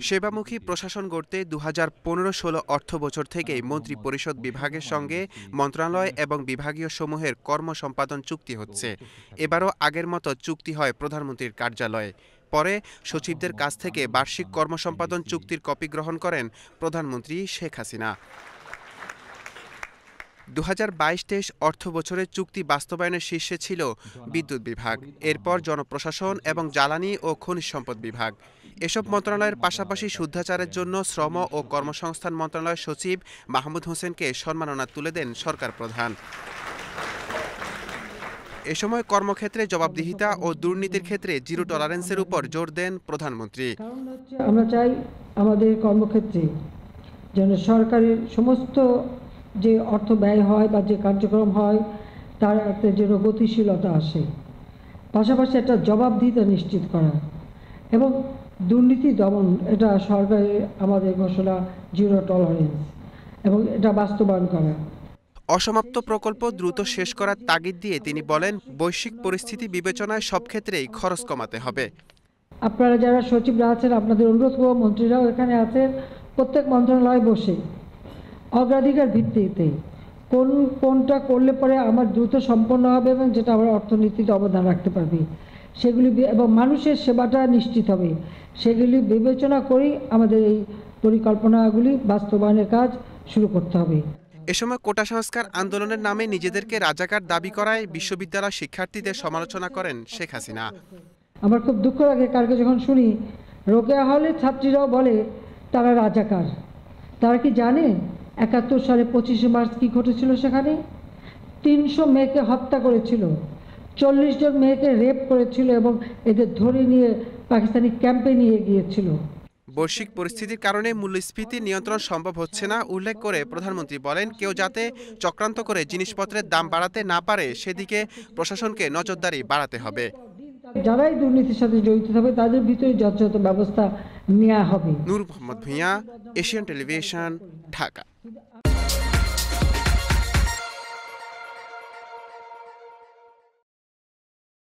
সেবামুখী প্রশাসন গড়তে 2015-16 অর্থ বছর থেকেই মন্ত্রী পরিষদ বিভাগের সঙ্গে মন্ত্রণালয় এবং বিভাগীয় সমূহের কর্ম সম্পাদন চুক্তি হচ্ছে। এবারও আগের মতো চুক্তি হয় প্রধানমন্ত্রীর কার্যালয়ে। পরে সচিবদের কাছ থেকে বার্ষিক কর্ম সম্পাদন চুক্তির কপি গ্রহণ করেন প্রধানমন্ত্রী শেখ হাসিনা। 2022-23 অর্থ বছরের চুক্তি বাস্তবায়নের শীর্ষে ছিল বিদ্যুৎ বিভাগ, এরপর জনপ্রশাসন এবং জ্বালানি ও খনিজ সম্পদ বিভাগ। এসব মন্ত্রণালয়ের পাশাপাশি শুদ্ধাচারের জন্য শ্রম ও কর্মসংস্থান মন্ত্রণালয়ের সচিব মাহমুদ হোসেনকে সম্মাননা তুলে দেন সরকার প্রধান। এ সময় কর্মক্ষেত্রে জবাবদিহিতা ও দুর্নীতির ক্ষেত্রে জিরো টলারেন্সের উপর জোর দেন প্রধানমন্ত্রী। আমরা চাই আমাদের কর্মক্ষেত্রে যেন সরকারের সমস্ত যে অর্থ ব্যয় হয় বা যে কার্যক্রম হয় তার একটা যেন গতিশীলতা আসে, পাশাপাশি একটা জবাবদিহিতা নিশ্চিত করা এবং দুর্নীতি দমন, এটা সরকারের আমাদের ঘোষণা জিরো টলারেন্স, এবং এটা বাস্তবায়ন করা। অসমাপ্ত প্রকল্প দ্রুত শেষ করার তাগিদ দিয়ে তিনি বলেন, বৈশ্বিক পরিস্থিতি বিবেচনায় সব ক্ষেত্রেই খরচ কমাতে হবে। আপনারা যারা সচিবরা আছেন, আপনাদের অনুরোধ করব, মন্ত্রীরাও এখানে আছেন, প্রত্যেক মন্ত্রণালয়ে বসে অগ্রাধিকার ভিত্তিতে কোনটা করলে পরে আমার দ্রুত সম্পন্ন হবে এবং যেটা আমরা অর্থনীতিতে অবদান রাখতে পারবে সেগুলি, এবং মানুষের সেবাটা নিশ্চিত হবে, সেগুলি বিবেচনা করেই আমাদের এই পরিকল্পনাগুলি বাস্তবায়নের কাজ শুরু করতে হবে। এ সময় কোটা সংস্কার আন্দোলনের নামে নিজেদেরকে রাজাকার দাবি করায় বিশ্ববিদ্যালয় শিক্ষার্থীদের সমালোচনা করেন শেখ হাসিনা। আমার খুব দুঃখ লাগে কালকে যখন শুনি রোকেয়া হলের ছাত্রীরাও বলে তারা রাজাকার। তারা কি জানে 71 সালে 25শে মার্চ কী ঘটেছিল? সেখানে 300 মেয়েকে হত্যা করেছিল, 40 জন মেয়েকে রেপ করেছিল এবং এদের ধরে নিয়ে পাকিস্তানি ক্যাম্পে নিয়ে গিয়েছিল। বৈশ্বিক পরিস্থিতির কারণে মূল্যস্ফীতি নিয়ন্ত্রণ সম্ভব হচ্ছে না উল্লেখ করে প্রধানমন্ত্রী বলেন, কেউ যাতে চক্রান্ত করে জিনিসপত্রের দাম বাড়াতে না পারে সেদিকে প্রশাসনকে নজরদারি বাড়াতে হবে। যারাই দুর্নীতির সাথে জড়িত হবে তাদের ভিতরে যথাযথ ব্যবস্থা নেওয়া হবে। নূর মোহাম্মদ ভূঁইয়া, এশিয়ান টেলিভিশন, ঢাকা।